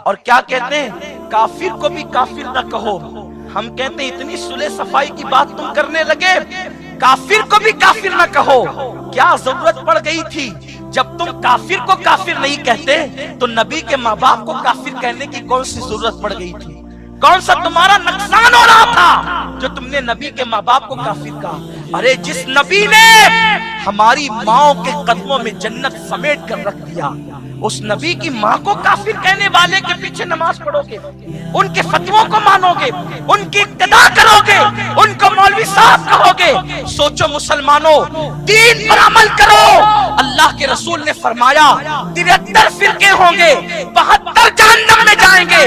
اور کیا کہتے ہیں؟ کافر کو بھی کافر نہ کہو. ہم کہتے ہیں اتنی صلح صفائی کی بات تم کرنے لگے، کافر کو بھی کافر نہ کہو. کیا ضرورت پڑ گئی تھی؟ جب تم کافر کو کافر نہیں کہتے تو نبی کے ماں باپ کو کافر کہنے کی کون سی ضرورت پڑ گئی تھی؟ کون سا تمہارا نقصان ہو رہا تھا جو تم نے نبی کے ماں باپ کو کافر کہا؟ ارے جس نبی نے ہماری ماؤں کے قدموں میں جنت سمیٹ کر رکھ دیا، اس نبی کی ماں کو کافر کہنے والے کے پیچھے نماز پڑھو گے، ان کے فتووں کو مانو گے، ان کی اقتدا کرو گے، ان کو مولوی صاحب کہو گے؟ سوچو مسلمانوں، دین پر عمل کرو. اللہ کے رسول نے فرمایا 73 فرقے ہوں گے، 72 جہنم میں جائیں گے،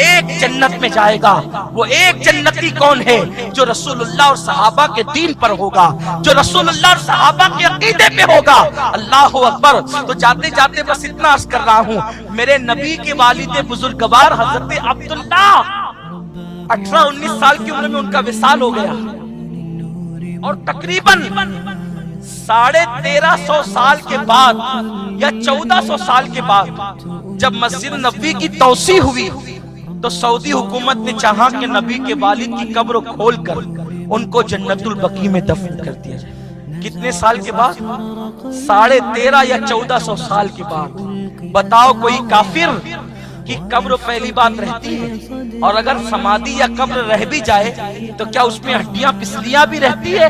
ایک جنت میں جائے گا. وہ ایک جنتی کون ہے؟ جو رسول اللہ اور صحابہ کے دین پر ہوگا، جو رسول اللہ اور صحابہ کے عقیدے پہ ہوگا. اللہ اکبر. تو جاتے جاتے بس اتنا عرض کر رہا ہوں، میرے نبی کے والد بزرگوار حضرت عبداللہ 18-19 سال کی عمر میں ان کا وصال ہو گیا، اور تقریباً 1350 سال کے بعد یا 1400 سال کے بعد جب مسجد نبوی کی توسیع ہوئی تو سعودی حکومت نے چاہا کہ نبی کے والد کی قبر کھول کر ان کو جنت البقیع میں دفن کر دیا جائے. کتنے سال کے بعد؟ 1350 یا 1400 سال کے بعد. بتاؤ کوئی کافر کی قبر پہلی بات رہتی ہے؟ اور اگر سمادھی یا قبر رہ بھی جائے تو کیا اس میں ہڈیاں پسلیاں بھی رہتی ہے؟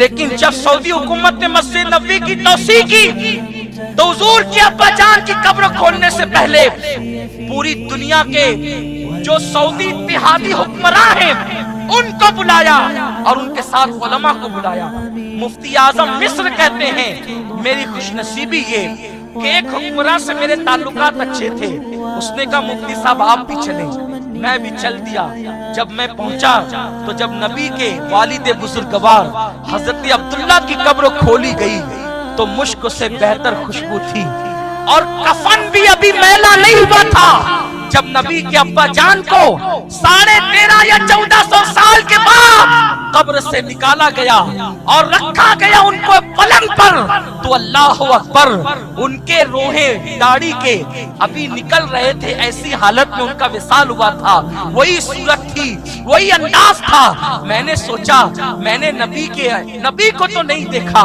لیکن جب سعودی حکومت نے مسجد نبوی کی توسیع کی تو حضور کی ابا جان کی قبر کھولنے سے پہلے پوری دنیا کے جو سعودی اتحادی حکمراں ہیں ان کو بلایا اور ان کے ساتھ علماء کو بلایا. مفتی اعظم مصر کہتے ہیں میری خوش نصیبی یہ کہ ایک حکمراں سے میرے تعلقات اچھے تھے، اس نے کہا مفتی صاحب آپ بھی چلیں. میں بھی چل دیا. جب میں پہنچا تو جب نبی کے والد بزرگوار حضرت عبداللہ کی قبر کھولی گئی تو مشک سے بہتر خوشبو تھی، اور کفن بھی ابھی میلا نہیں ہوا تھا. جب نبی کے ابا جان کو 1350 یا 1400 سال کے بعد قبر سے نکالا گیا اور رکھا گیا ان کو پلنگ پر تو اللہ اکبر، ان کے روحیں داڑھی کے ابھی نکل رہے تھے، ایسی حالت میں ان کا وصال ہوا تھا. وہی صورت تھی، وہی انداز تھا. میں نے سوچا میں نے نبی کو تو نہیں دیکھا،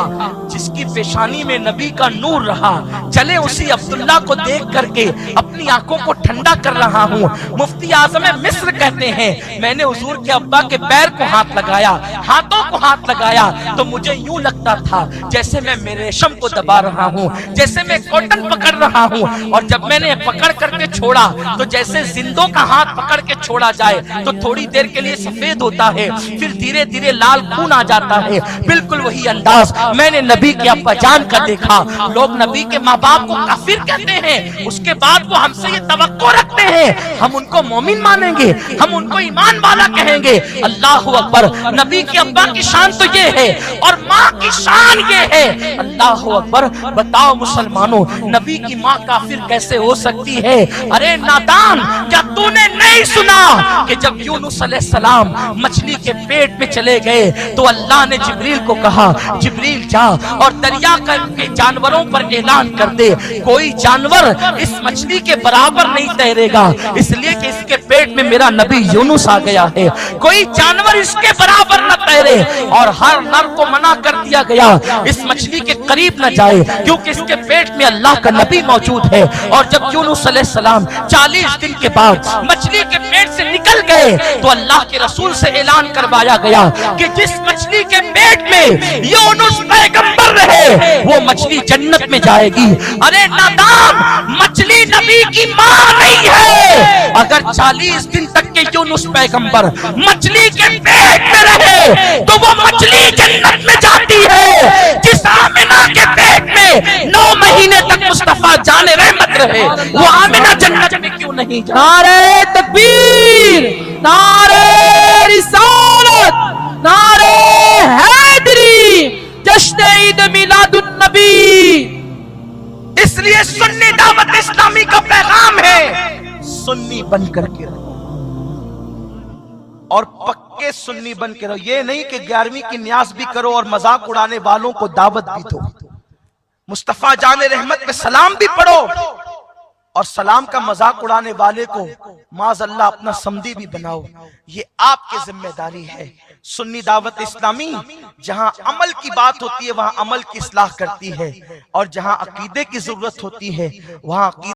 جس کی پیشانی میں نبی کا نور رہا، چلے اسی عبداللہ کو دیکھ کر کے اپنی آنکھوں کو ٹھنڈا کر رہا ہوں. مفتی اعظم مصر کہتے ہیں میں نے حضور کے ابا کے پیر کو ہاتھ لگایا، ہاتھوں کو ہاتھ لگایا تو مجھے یوں لگتا تھا جیسے میں ریشم کو دبا رہا ہوں، جیسے میں کاٹن پکڑ رہا ہوں. اور جب میں نے پکڑ کر کے چھوڑا تو جیسے زندوں کا ہاتھ پکڑ کے چھوڑا جائے تو تھوڑی دیر کے لیے سفید ہوتا ہے، پھر دھیرے دھیرے لال خون آ جاتا ہے. بالکل وہی انداز میں نے نبی کے ابا جان کا دیکھا. لوگ نبی کے ماں باپ کو کافر کہتے ہیں، اس کے بعد وہ ہم سے یہ توقع رکھتے ہیں ہم ان کو مومن مانیں گے، ہم ان کو ایمان والا کہیں گے. اللہ اکبر. نبی کے ابا کی شان تو یہ ہے اور ماں کی شان یہ ہے. اللہ اکبر. بتاؤ مسلمانوں نبی کی ماں کافر کیسے ہو سکتی ہے؟ ارے نادان، کیا تو نے نہیں سنا کہ جب یونس علیہ السلام مچھلی کے پیٹ میں چلے گئے تو اللہ نے جبریل کو کہا جبریل جا اور دریا کے جانوروں پر اعلان کر دے کوئی جانور اس مچھلی کے برابر نہیں تیرے گا، اس لیے کہ اس کے پیٹ میں میرا نبی یونس آ گیا ہے. کوئی جانور اس کے برابر نہ تیرے، اور ہر نر کو منع کر دیا گیا اس مچھلی کے قریب نہ جائے کیونکہ اس کے پیٹ میں اللہ کا نبی موجود ہے. اور جب یونس علیہ السلام 40 دن کے بعد مچھلی کے پیٹ سے نکل گئے تو اللہ کے رسول سے اعلان کروایا گیا کہ جس مچھلی کے پیٹ میں یونس پیغمبر رہے وہ مچھلی جنت میں جائے گی. ارے نادان، مچھلی نبی کی ماں نہیں ہے. اگر 40 دن تک کے یونس پیغمبر مچھلی کے پیٹ میں رہے تو وہ مچھلی جنت میں جاتی ہے. جس آمنہ کے پیٹ میں 9 مہینے تک مصطفیٰ جان رحمت رہے وہ آمنہ جنت میں کیوں نہیں جاتی؟ نعرہ تکبیر، نعرہ رسالت، نعرہ حیدری، جشن عید میلاد النبی. اس لیے سنی دعوت اسلامی کا پیغام ہے سنی بن کر کے رہو اور پکے سنی بن کے رہو. یہ نہیں کہ 11ویں کی نیاز بھی کرو اور مذاق اڑانے والوں کو دعوت بھی دو. مصطفیٰ جان رحمت پہ سلام بھی پڑھو اور سلام کا مذاق اڑانے والے کو معاذ اللہ اپنا سمدی بھی بناؤ، یہ آپ کی ذمہ داری ہے۔ سنی دعوت اسلامی جہاں عمل کی بات ہوتی ہے وہاں عمل کی اصلاح کرتی ہے، اور جہاں عقیدے کی ضرورت ہوتی ہے وہاں عقیدے